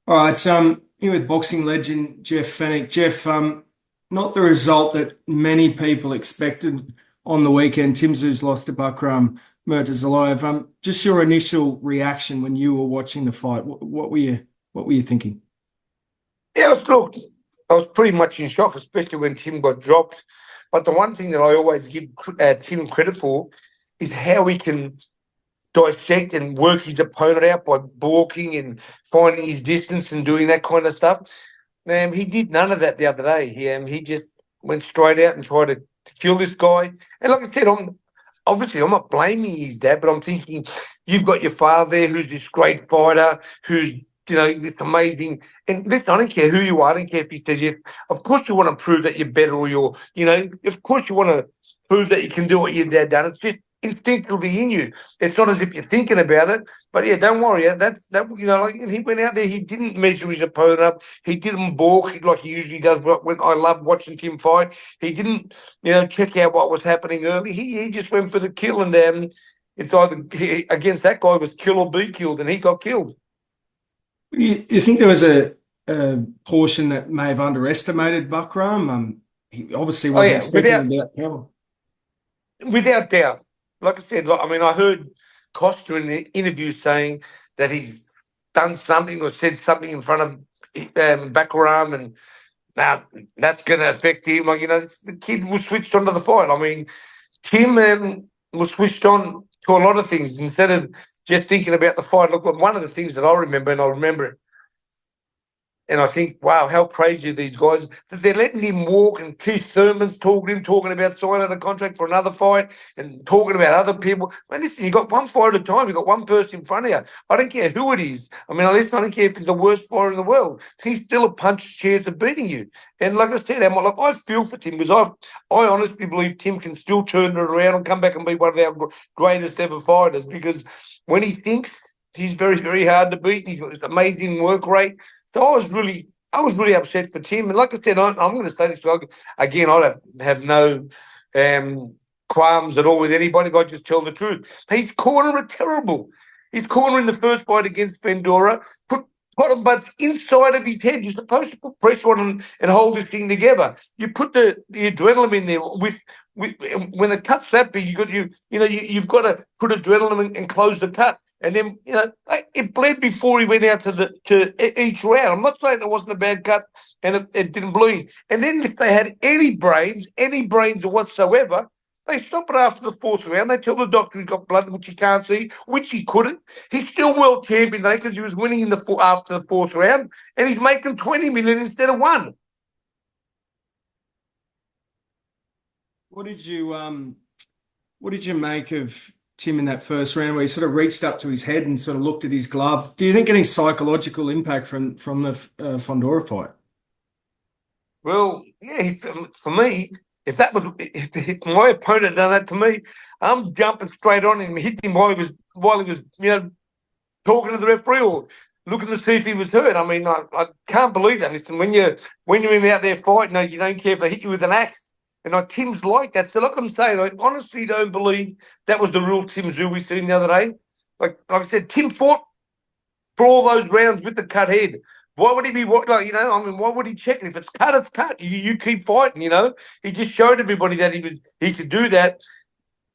All right, so here with boxing legend Jeff Fenech. Jeff, not the result that many people expected on the weekend. Tim Tszyu lost to Bakhram Murtazaliev. Just your initial reaction when you were watching the fight. What were you thinking? Yeah, look, I was pretty much in shock, especially when Tim got dropped. But the one thing that I always give Tim credit for is how he can dissect and work his opponent out by balking and finding his distance and doing that kind of stuff. He did none of that the other day. He just went straight out and tried to kill this guy. And like I said, I'm not blaming his dad, but I'm thinking you've got your father there who's this great fighter, who's this amazing. And listen, I don't care who you are. I don't care if he says yes. Of course, you want to prove that you're better, or of course, you want to prove that you can do what your dad done. It's just instinctively in you. It's not as if you're thinking about it. But yeah, don't worry. That's that. Like, and he went out there. He didn't measure his opponent up. He didn't balk like he usually does. When I love watching Tim fight, he didn't check out what was happening early. He just went for the kill, and it's either against that guy was kill or be killed, and he got killed. You think there was a portion that may have underestimated Bakhram? He obviously Oh wasn't yeah, expecting about power. without doubt. Like I said, I mean, I heard Costa in the interview saying that he's done something or said something in front of Backram, and now that's going to affect him. Like the kid was switched on to the fight. I mean, Tim was switched on to a lot of things instead of just thinking about the fight. Look, one of the things that I remember, and I remember it, and I think, wow, how crazy are these guys that they're letting him walk, and Keith Thurman's talking about signing a contract for another fight and talking about other people. Man, listen, you got one fight at a time. You got one person in front of you. I don't care who it is. I mean, listen, I don't care if he's the worst fighter in the world. He's still a puncher's chance of beating you. And like I said, I feel for Tim because I honestly believe Tim can still turn it around and come back and be one of our greatest ever fighters because when he thinks, he's very, very hard to beat. He's got this amazing work rate. So I was really upset for Tim. And like I said, I'm going to say this again. I don't have no qualms at all with anybody. I just tell the truth. His corner are terrible. His corner in the first fight against Fendora put bottom butts inside of his head. You're supposed to put pressure on him and hold this thing together. You put the adrenaline in there with when the cut's that big. You've got to put adrenaline and close the cut. And then, it bled before he went out to each round. I'm not saying it wasn't a bad cut and it didn't bleed. And then if they had any brains whatsoever, they stop it after the fourth round. They tell the doctor he's got blood, which he can't see, which he couldn't. He's still world champion today because he was winning after the fourth round, and he's making 20 million instead of one. What did you what did you make of Tim in that first round where he sort of reached up to his head and sort of looked at his glove? Do you think any psychological impact from the Fondora fight? Well, yeah, for me, if my opponent had done that to me, I'm jumping straight on him, hitting him while he was talking to the referee or looking to see if he was hurt. I mean, I can't believe that. Listen, when you're out there fighting, you don't care if they hit you with an axe. And Tim's like that. So, like I'm saying, I honestly don't believe that was the real Tim Tszyu we seen the other day. Like I said, Tim fought for all those rounds with the cut head. Why would he be I mean, why would he check it? If it's cut, it's cut. You keep fighting. He just showed everybody that he could do that.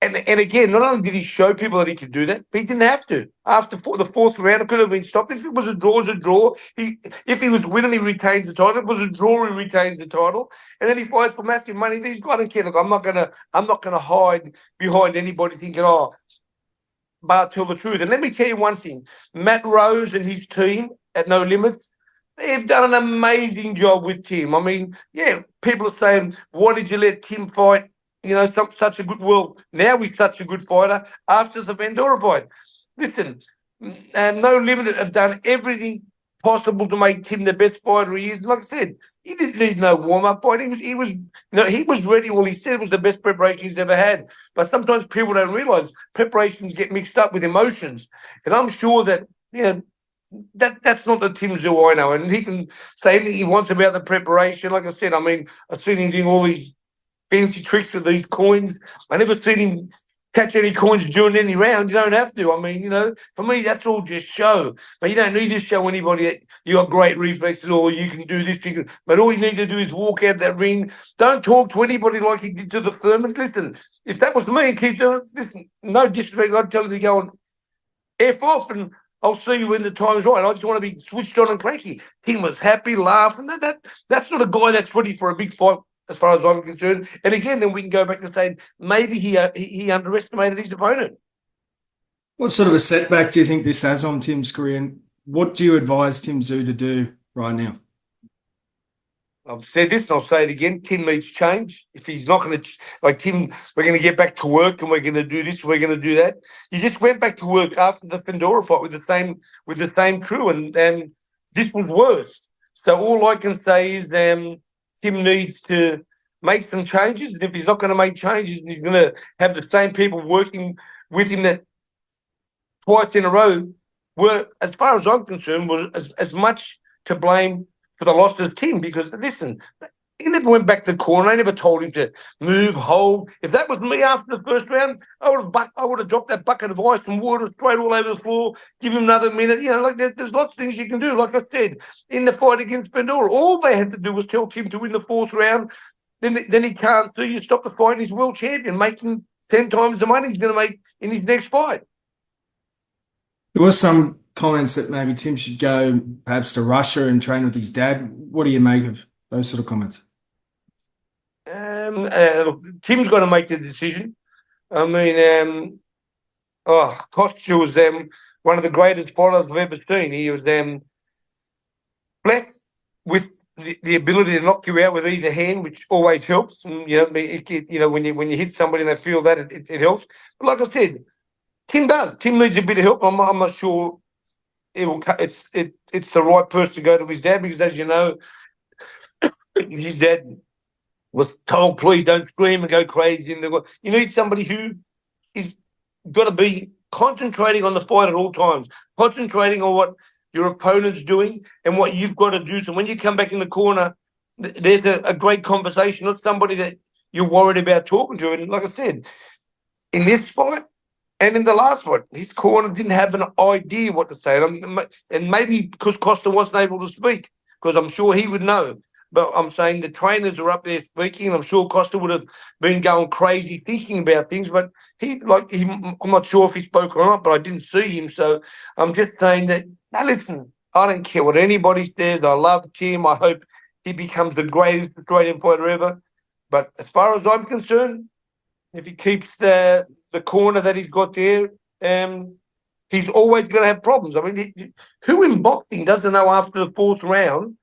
And again, not only did he show people that he could do that, but he didn't have to. After the fourth round, it could have been stopped. If it was a draw, it was a draw. If he was winning, he retains the title. If it was a draw, he retains the title. And then he fights for massive money. These guys don't care. Look, I'm not gonna hide behind anybody thinking, but tell the truth. And let me tell you one thing: Matt Rose and his team at No Limits, they've done an amazing job with Tim. I mean, yeah, people are saying, why did you let Tim fight? Such a good world. Now he's such a good fighter after the Vendora fight. Listen, No Limit have done everything possible to make Tim the best fighter he is. Like I said, he didn't need no warm up fight. He was ready. Well, he said it was the best preparation he's ever had. But sometimes people don't realise preparations get mixed up with emotions, and I'm sure that that's not the Tim Tszyu I know, and he can say anything he wants about the preparation. Like I said, I mean, I've seen him doing all these fancy tricks with these coins. I never seen him catch any coins during any round. You don't have to. I mean, for me, that's all just show. But you don't need to show anybody that you got great reflexes or you can do this. But all you need to do is walk out that ring. Don't talk to anybody like he did to the Thurmans. Listen, if that was me and keep doing it, listen, no disrespect, I'd tell you to go and F off and I'll see you when the time's right. I just want to be switched on and cranky. Tim was happy, laughing. That's not a guy that's ready for a big fight, as far as I'm concerned. And again, then we can go back to saying maybe he underestimated his opponent. What sort of a setback do you think this has on Tim's career? And what do you advise Tim Tszyu to do right now? I've said this and I'll say it again. Tim needs change. If he's not going to, like Tim, we're going to get back to work and we're going to do this, we're going to do that. He just went back to work after the Fendora fight with the same crew, and this was worse. So all I can say is Tim needs to make some changes. And if he's not going to make changes, and he's going to have the same people working with him that twice in a row were, as far as I'm concerned, was as much to blame for the loss as Tim, because listen, he never went back to the corner. I never told him to move, hold. If that was me after the first round, I would have dropped that bucket of ice and water straight all over the floor, give him another minute. Like there's lots of things you can do. Like I said, in the fight against Pandora, all they had to do was tell Tim to win the fourth round. Then he can't. So you stop the fight, and he's world champion, making 10 times the money he's going to make in his next fight. There was some comments that maybe Tim should go perhaps to Russia and train with his dad. What do you make of those sort of comments? Tim's got to make the decision. I mean, Tszyu was one of the greatest fighters I've ever seen. He was blessed with the ability to knock you out with either hand, which always helps. And, when you hit somebody and they feel that, it helps. But like I said, Tim does. Tim needs a bit of help. I'm not sure it's the right person to go to his dad, because, as you know, his dad was told, please don't scream and go crazy. You need somebody who is got to be concentrating on the fight at all times, concentrating on what your opponent's doing and what you've got to do. So when you come back in the corner, there's a great conversation, not somebody that you're worried about talking to. And like I said, in this fight, and in the last one, his corner didn't have an idea what to say. And maybe because Costa wasn't able to speak, because I'm sure he would know. But I'm saying the trainers are up there speaking, and I'm sure Costa would have been going crazy thinking about things. But I'm not sure if he spoke or not, but I didn't see him. So I'm just saying that, now listen, I don't care what anybody says. I love Tim. I hope he becomes the greatest Australian fighter ever. But as far as I'm concerned, if he keeps the corner that he's got there, he's always going to have problems. I mean, who in boxing doesn't know after the fourth round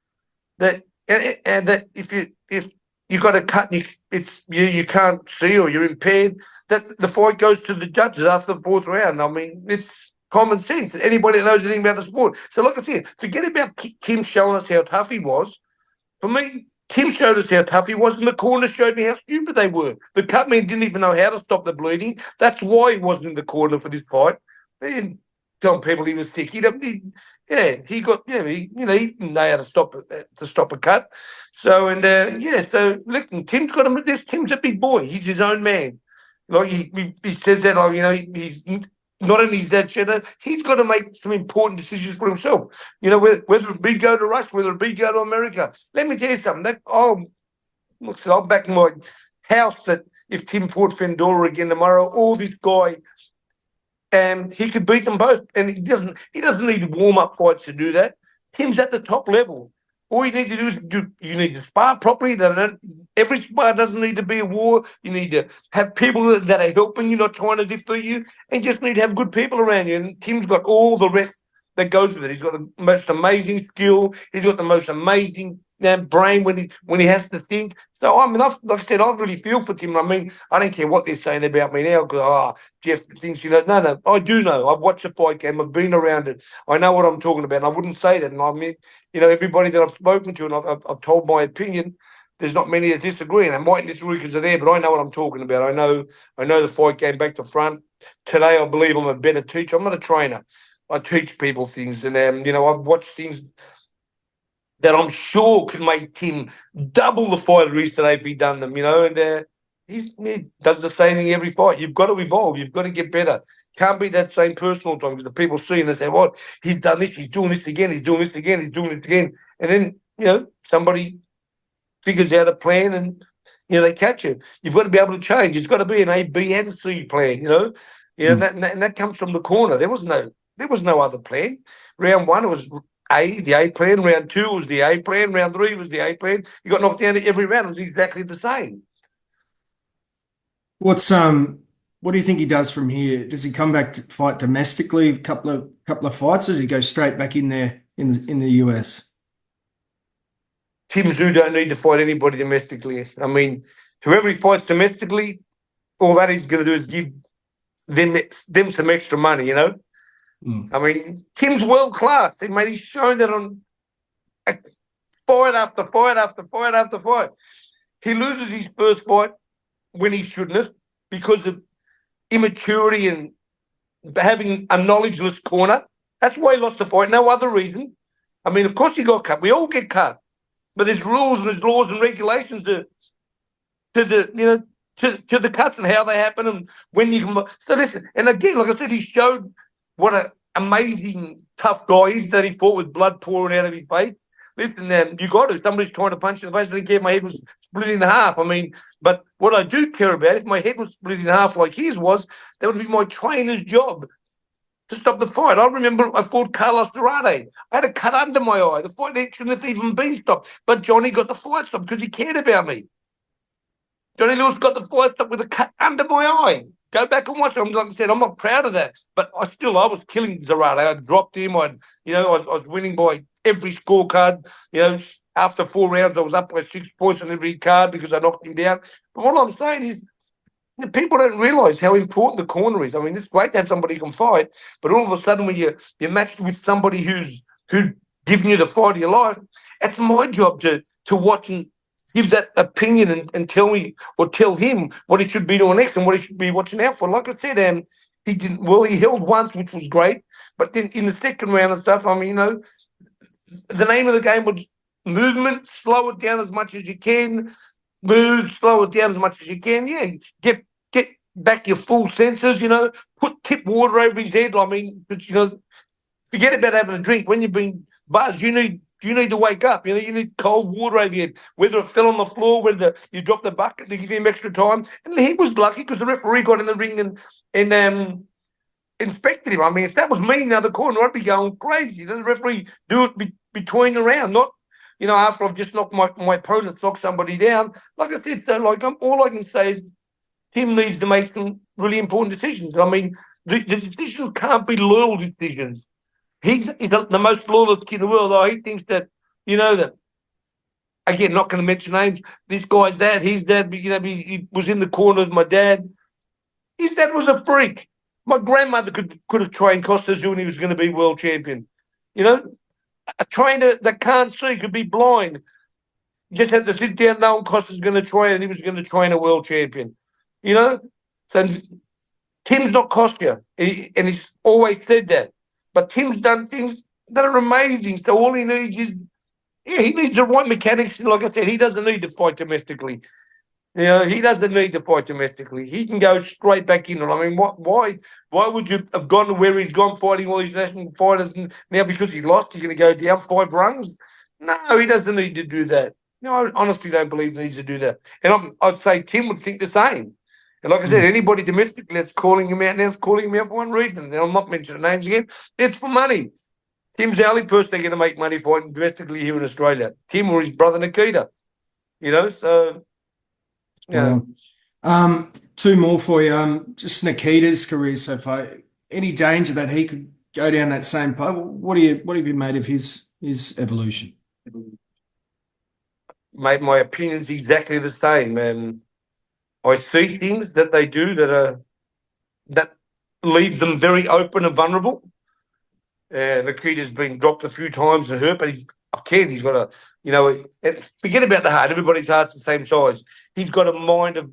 that if you got a cut and you can't see or you're impaired, that the fight goes to the judges after the fourth round? I mean, it's common sense. Anybody that knows anything about the sport. So, like I said, forget about Tim showing us how tough he was. For me, Tim showed us how tough he was, and the corner showed me how stupid they were. The cutman didn't even know how to stop the bleeding. That's why he wasn't in the corner for this fight. They didn't tell people he was sick. He didn't know how to stop a cut. So so listen, Tim's got him. Tim's a big boy. He's his own man. Like he says that, he's not in his dad's shadow. He's got to make some important decisions for himself. Whether it be go to Russia, whether it be go to America. Let me tell you something. I'll back my house that if Tim fought Fendora again tomorrow, all this guy, he could beat them both. And he doesn't need warm-up fights to do that. Tim's at the top level. All you need to do is you need to spar properly. Every spar doesn't need to be a war. You need to have people that are helping you, not trying to defeat you, and just need to have good people around you. And Tim's got all the rest that goes with it. He's got the most amazing skill. He's got the most amazing brain when he has to think. So I mean, like I said, I really feel for Tim. I mean, I don't care what they're saying about me now, because Jeff thinks no, I do know. I've watched the fight game. I've been around it. I know what I'm talking about. And I wouldn't say that. And I mean, everybody that I've spoken to and I've told my opinion, there's not many that disagree, and they might disagree because they're there, but I know what I'm talking about. I know the fight game back to front. Today, I believe I'm a better teacher. I'm not a trainer. I teach people things, and I've watched things that I'm sure could make Tim double the fighter he is today if he done them, and he does the same thing every fight. You've got to evolve. You've got to get better. Can't be that same person all the time because the people see and they say, "What? He's done this. He's doing this again. He's doing this again. He's doing this again." And then somebody figures out a plan and they catch it. You've got to be able to change. It's got to be an A, B, and C plan. And that comes from the corner. There was no other plan. Round one it was the A plan. Round two was the A plan. Round three was the A plan. You got knocked down every round. It was exactly the same. What do you think he does from here? Does he come back to fight domestically, a couple of fights, or does he go straight back in there in the US? Tim Tszyu don't need to fight anybody domestically. I mean, whoever he fights domestically, all that he's going to do is give them some extra money, I mean, Tim's world class. He's shown that on fight after fight after fight after fight. He loses his first fight when he shouldn't have because of immaturity and having a knowledgeless corner. That's why he lost the fight. No other reason. I mean, of course he got cut. We all get cut. But there's rules and there's laws and regulations to the cuts and how they happen and when you can. So listen, and again, like I said, he showed what an amazing tough guy is that he fought with blood pouring out of his face. Listen, you got to. Somebody's trying to punch in the face. I didn't care if my head was split in half. I mean, but what I do care about, if my head was split in half like his was, that would be my trainer's job to stop the fight. I remember I fought Carlos Durante. I had a cut under my eye. The fight shouldn't have even been stopped. But Johnny got the fight stopped because he cared about me. Johnny Lewis got the fight stopped with a cut under my eye. Go back and watch it. Like I said, I'm not proud of that. But I was killing Durante. I dropped him. I was winning by every scorecard. After 4 rounds, I was up by 6 points on every card because I knocked him down. But what I'm saying is, people don't realise how important the corner is. I mean, it's great to have somebody who can fight, but all of a sudden when you're matched with somebody who's giving you the fight of your life, it's my job to watch and give that opinion and tell me or tell him what he should be doing next and what he should be watching out for. Like I said, he didn't. Well, he held once, which was great, but then in the second round and stuff, I mean, the name of the game was movement. Slow it down as much as you can. Move, slow it down as much as you can. Yeah, get back your full senses, tip water over his head. I mean, forget about having a drink. When you've been buzzed, you need to wake up. You need cold water over your head. Whether it fell on the floor, whether you dropped the bucket to give him extra time. And he was lucky because the referee got in the ring and inspected him. I mean, if that was me in the other corner, I'd be going crazy. The referee do it between the round, not after I've just knocked my opponent, knocked somebody down. Like I said, so all I can say is Tim needs to make some really important decisions. I mean, the decisions can't be loyal decisions. He's the most loyal kid in the world. He thinks that, that, again, not going to mention names, this guy's dad, his dad, he was in the corner with my dad. His dad was a freak. My grandmother could have trained Costa Tszyu when he was going to be world champion. A trainer that can't see could be blind. Just had to sit down knowing Costa's going to train and he was going to train a world champion. So Tim's not Costa, and he's always said that. But Tim's done things that are amazing. So all he needs is, he needs the right mechanics. Like I said, he doesn't need to fight domestically. He doesn't need to fight domestically. He can go straight back in. I mean, why would you have gone to where he's gone fighting all these national fighters and now because he lost, he's going to go down 5 rungs? No, he doesn't need to do that. No, I honestly don't believe he needs to do that. And I'd say Tim would think the same. And like I said, anybody domestically that's calling him out now is calling him out for one reason. And I'm not mentioning names again. It's for money. Tim's the only person they're going to make money fighting domestically here in Australia. Tim or his brother Nikita. So... Yeah. 2 more for you. Just Nikita's career so far. Any danger that he could go down that same path? What have you made of his evolution? Mate, my opinion's exactly the same. I see things that they do that leave them very open and vulnerable. Nikita's been dropped a few times and hurt, but he's got a, forget about the heart. Everybody's heart's the same size. He's got a mind of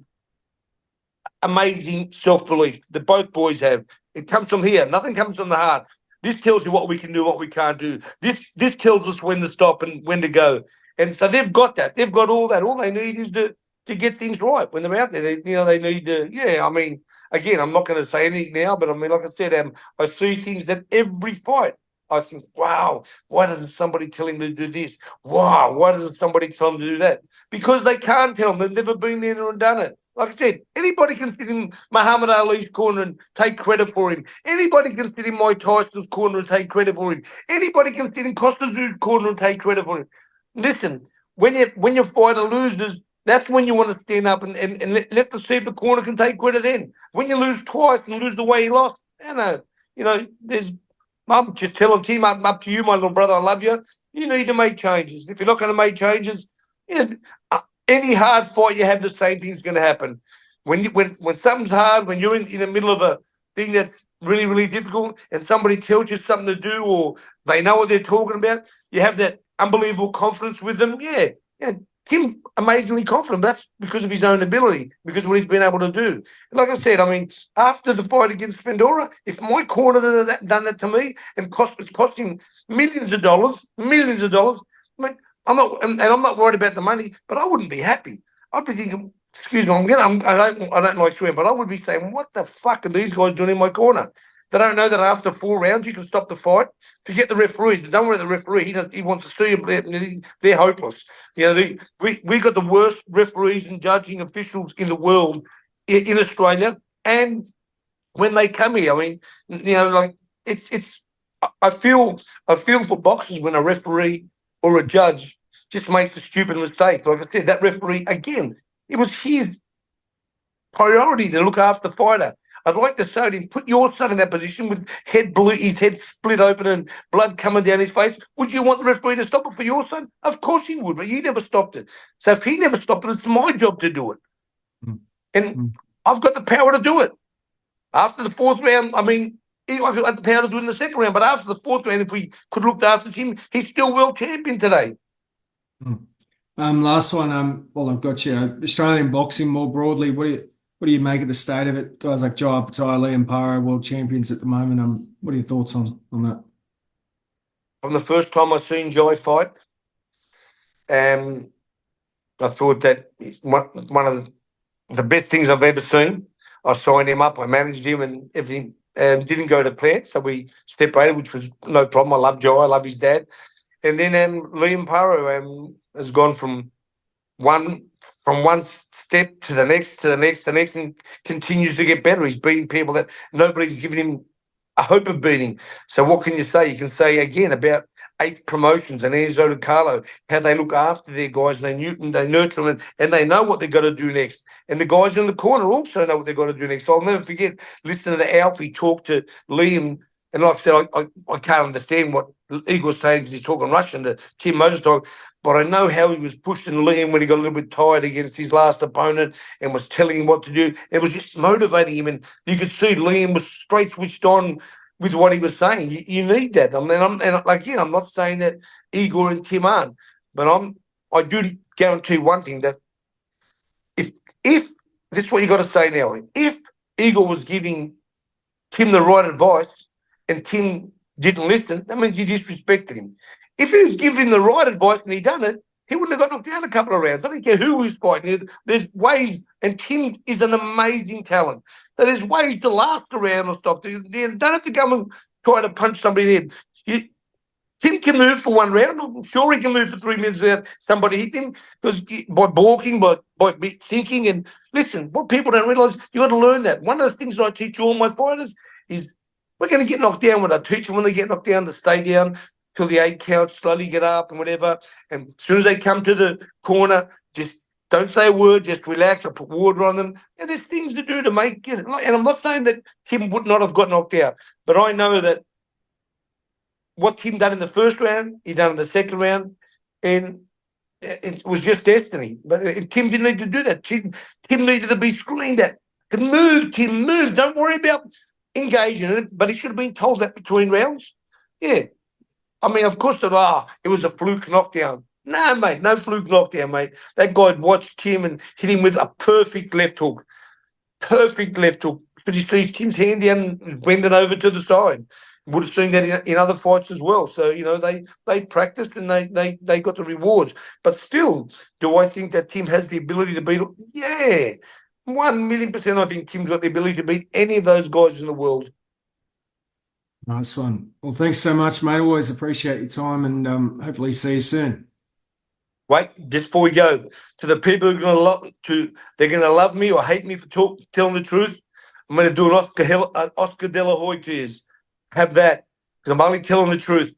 amazing self-belief that both boys have. It comes from here. Nothing comes from the heart. This tells you what we can do, what we can't do. This tells us when to stop and when to go. And so they've got that. They've got all that. All they need is to to get things right when they're out there. They need to. Yeah, I mean, again, I'm not going to say anything now, but I mean, like I said, I see things that every fight. I think, wow, why doesn't somebody tell him to do this? Wow, why doesn't somebody tell him to do that? Because they can't tell them. They've never been there and done it. Like I said, anybody can sit in Muhammad Ali's corner and take credit for him. Anybody can sit in Mike Tyson's corner and take credit for him. Anybody can sit in Costa Tszyu's corner and take credit for him. Listen, when your fighter loses, that's when you want to stand up and let the see if the corner can take credit then. When you lose twice and lose the way he lost, there's I'm just telling Tim, up to you, my little brother, I love you. You need to make changes. If you're not going to make changes, any hard fight you have, the same thing's going to happen. When something's hard, when you're in the middle of a thing that's really, really difficult and somebody tells you something to do or they know what they're talking about, you have that unbelievable confidence with them. Yeah. Tim's amazingly confident. That's because of his own ability, because of what he's been able to do. And like I said, I mean, after the fight against Fendora, if my corner had done that to me and it's costing millions of dollars, I mean, I'm not worried about the money, but I wouldn't be happy. I'd be thinking, excuse me, I don't like swearing, but I would be saying, what the fuck are these guys doing in my corner? They don't know that after 4 rounds you can stop the fight. Forget the referee. Don't worry about the referee. He wants to see you. They're hopeless. We got the worst referees and judging officials in the world in Australia. And when they come here, I mean, it's. I feel for boxers when a referee or a judge just makes a stupid mistake. Like I said, that referee again, it was his priority to look after the fighter. I'd like to say to him, put your son in that position with his head split open and blood coming down his face. Would you want the referee to stop it for your son? Of course he would, but he never stopped it. So if he never stopped it, it's my job to do it. And I've got the power to do it. After the 4th round, I mean, I've got the power to do it in the 2nd round, but after the 4th round, if we could look after him, he's still world champion today. Last one, well, I've got you. Australian boxing more broadly, what do you make of the state of it? Guys like Jai McAllister, Liam Paro, world champions at the moment. What are your thoughts on that? From the first time I seen Jai fight, I thought that it's one of the best things I've ever seen. I signed him up, I managed him, and everything didn't go to plan, so we separated, which was no problem. I love Jai, I love his dad. And then Liam Paro has gone from one step to the next, and continues to get better. He's beating people that nobody's given him a hope of beating. So what can you say? You can say again about 8 promotions and Enzo Carlo, how they look after their guys, they nurture them, and they know what they've got to do next. And the guys in the corner also know what they've got to do next. So I'll never forget listening to Alfie talk to Liam. And like I said, I can't understand what Igor's saying because he's talking Russian to Tim Tszyu, but I know how he was pushing Liam when he got a little bit tired against his last opponent and was telling him what to do. It was just motivating him, and you could see Liam was straight switched on with what he was saying. You need that. I mean, I'm not saying that Igor and Tim aren't, but I do guarantee one thing, that if this is what you got to say now, if Igor was giving Tim the right advice and Tim didn't listen, that means you disrespected him. If he was giving the right advice and he done it, he wouldn't have got knocked down a couple of rounds. I don't care who was fighting. There's ways, and Tim is an amazing talent. So there's ways to last a round or stop. You don't have to go and try to punch somebody in. Tim can move for 1 round. I'm sure he can move for 3 minutes without somebody hitting him, because by balking, by thinking. And listen, what people don't realise, you got to learn that. One of the things that I teach all my fighters is we're going to get knocked down. When I teach them, when they get knocked down, to stay down till the 8 count, slowly get up and whatever. And as soon as they come to the corner, just don't say a word, just relax. I put water on them. And there's things to do to make it. And I'm not saying that Tim would not have got knocked out, but I know that what Tim done in the 1st round, he done in the 2nd round, and it was just destiny. But Tim didn't need to do that. Tim needed to be screened at. Move, Tim, move. Don't worry about engaging in it, but he should have been told that between rounds. Yeah. I mean, of course, it was a fluke knockdown. No, mate, no fluke knockdown, mate. That guy watched Tim and hit him with a perfect left hook. Perfect left hook. Because he sees Tim's hand down and bending over to the side. would have seen that in other fights as well. So, they practiced and they got the rewards. But still, do I think that Tim has the ability to beat? Yeah, 1,000,000%. I think Tim's got the ability to beat any of those guys in the world. Nice one. Well, thanks so much, mate. Always appreciate your time, and hopefully see you soon. Wait, just before we go, to the people who are they're gonna love me or hate me for telling the truth. I'm gonna do an Oscar De La Hoya to you. Have that, because I'm only telling the truth.